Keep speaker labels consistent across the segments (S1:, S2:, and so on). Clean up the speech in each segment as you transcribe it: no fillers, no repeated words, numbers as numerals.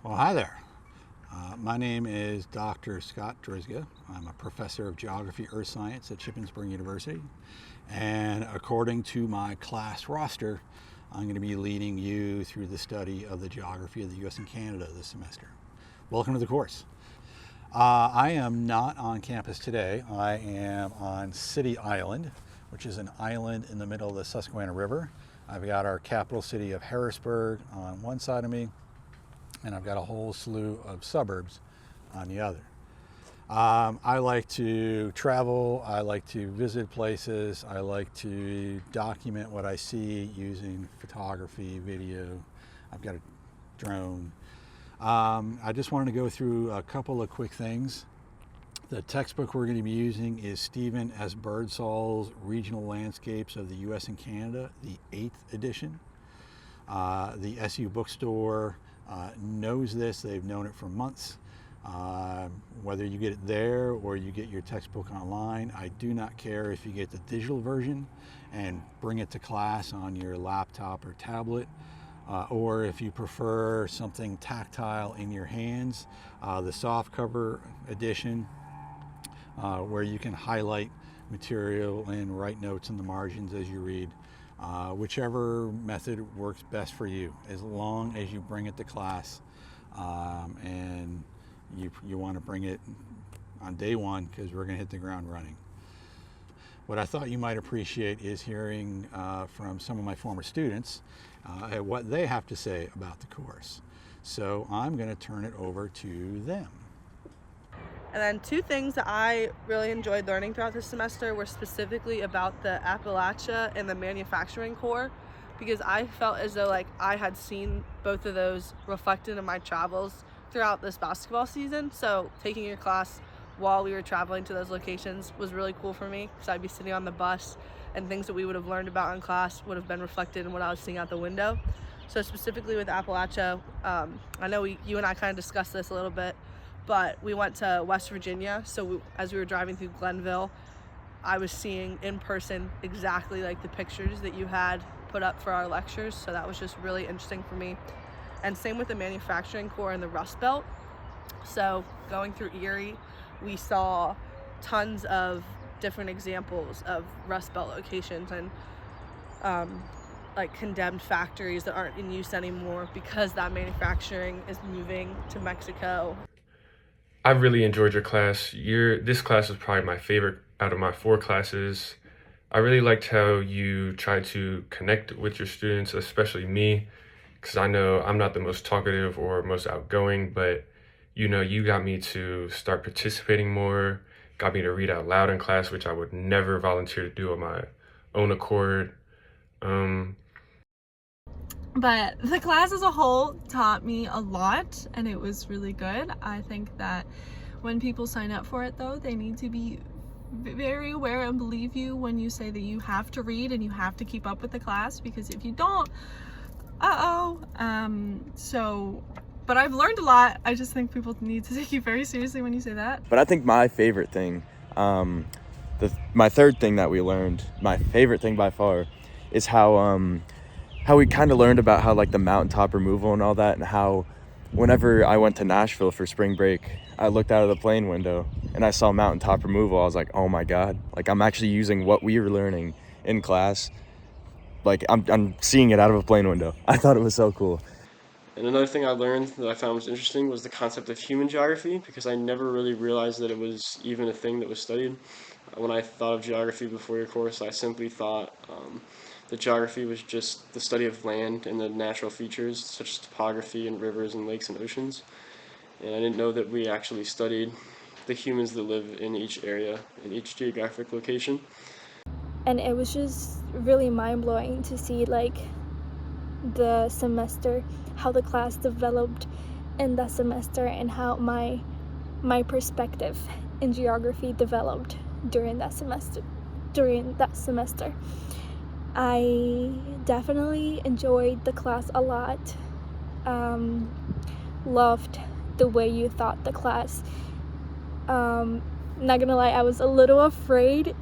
S1: Well, hi there. My name is Dr. Scott Drizga. I'm a professor of geography earth science at Shippensburg University. And according to my class roster, I'm going to be leading you through the study of the geography of the US and Canada this semester. Welcome to the course. I am not on campus today. I am on City Island, which is an island in the middle of the Susquehanna River. I've got our capital city of Harrisburg on one side of me, and I've got a whole slew of suburbs on the other. I like to travel, I like to visit places, I like to document what I see using photography, video. I've got a drone. I just wanted to go through a couple of quick things. The textbook we're going to be using is Stephen S. Birdsall's Regional Landscapes of the US and Canada, the 8th edition. The SU bookstore knows this. They've known it for months. Whether you get it there or you get your textbook online, I do not care if you get the digital version and bring it to class on your laptop or tablet, or if you prefer something tactile in your hands, the softcover edition, where you can highlight material and write notes in the margins as you read. Whichever method works best for you, as long as you bring it to class, and you want to bring it on day one, because we're going to hit the ground running. What I thought you might appreciate is hearing from some of my former students what they have to say about the course. So I'm going to turn it over to them.
S2: And then two things that I really enjoyed learning throughout this semester were specifically about the Appalachia and the manufacturing core, because I felt as though I had seen both of those reflected in my travels throughout this basketball season. So taking your class while we were traveling to those locations was really cool for me, because I'd be sitting on the bus and things that we would have learned about in class would have been reflected in what I was seeing out the window. So specifically with Appalachia, I know you and I kind of discussed this a little bit, but we went to West Virginia. So as we were driving through Glenville, I was seeing in person exactly like the pictures that you had put up for our lectures. So that was just really interesting for me. And same with the manufacturing core and the Rust Belt. So going through Erie, we saw tons of different examples of Rust Belt locations and like condemned factories that aren't in use anymore because that manufacturing is moving to Mexico.
S3: I really enjoyed your class. This class was probably my favorite out of my 4 classes. I really liked how you tried to connect with your students, especially me, because I know I'm not the most talkative or most outgoing, but you got me to start participating more, got me to read out loud in class, which I would never volunteer to do on my own accord.
S4: But the class as a whole taught me a lot, and it was really good. I think that when people sign up for it, though, they need to be very aware and believe you when you say that you have to read and you have to keep up with the class, because if you don't, but I've learned a lot. I just think people need to take you very seriously when you say that.
S5: But I think my favorite thing, my third thing that we learned, my favorite thing by far, is how we kind of learned about how the mountaintop removal and all that, and how whenever I went to Nashville for spring break, I looked out of the plane window and I saw mountaintop removal. I was like, oh my God, I'm actually using what we were learning in class. I'm seeing it out of a plane window. I thought it was so cool.
S6: And another thing I learned that I found was interesting was the concept of human geography, because I never really realized that it was even a thing that was studied. When I thought of geography before your course, I simply thought that geography was just the study of land and the natural features, such as topography and rivers and lakes and oceans. And I didn't know that we actually studied the humans that live in each area, in each geographic location.
S7: And it was just really mind-blowing to see the semester, how the class developed in that semester, and how my perspective in geography developed during that semester. I definitely enjoyed the class a lot. Loved the way you taught the class. not gonna lie, I was a little afraid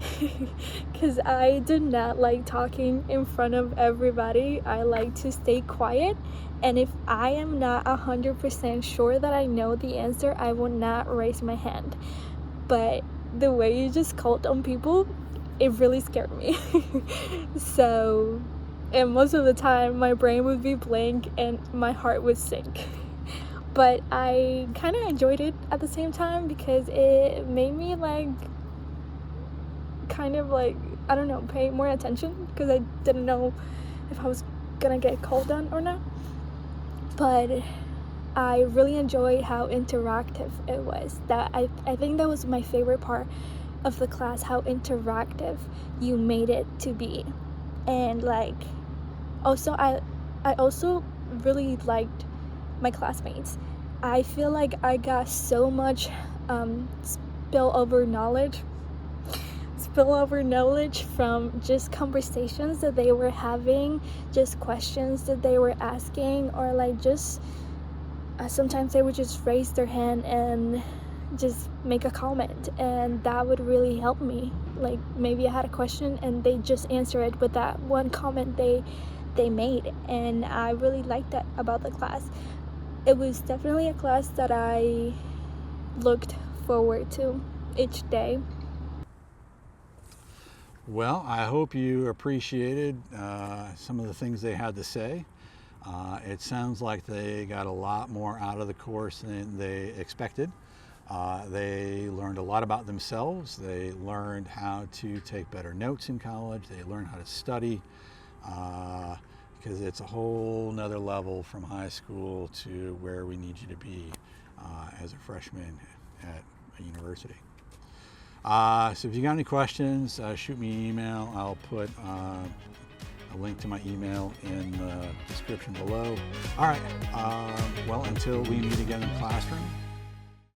S7: because I did not like talking in front of everybody. I like to stay quiet, and if I am not 100% sure that I know the answer, I will not raise my hand. But the way you just called on people, it really scared me. So, and most of the time my brain would be blank and my heart would sink. But I kind of enjoyed it at the same time because it made me like kind of like, I don't know, pay more attention because I didn't know if I was gonna get called on or not. But I really enjoyed how interactive it was. That I think that was my favorite part of the class, how interactive you made it to be. And like also I also really liked my classmates. I feel like I got so much spillover knowledge from just conversations that they were having, just questions that they were asking, or like just sometimes they would just raise their hand and just make a comment, and that would really help me. Like maybe I had a question and they just answer it with that one comment they made, and I really liked that about the class. It was definitely a class that I looked forward to each day.
S1: Well, I hope you appreciated some of the things they had to say. It sounds like they got a lot more out of the course than they expected. They learned a lot about themselves. They learned how to take better notes in college. They learned how to study, because it's a whole nother level from high school to where we need you to be as a freshman at a university. So if you got any questions, shoot me an email. I'll put a link to my email in the description below. All right, well, until we meet again in the classroom,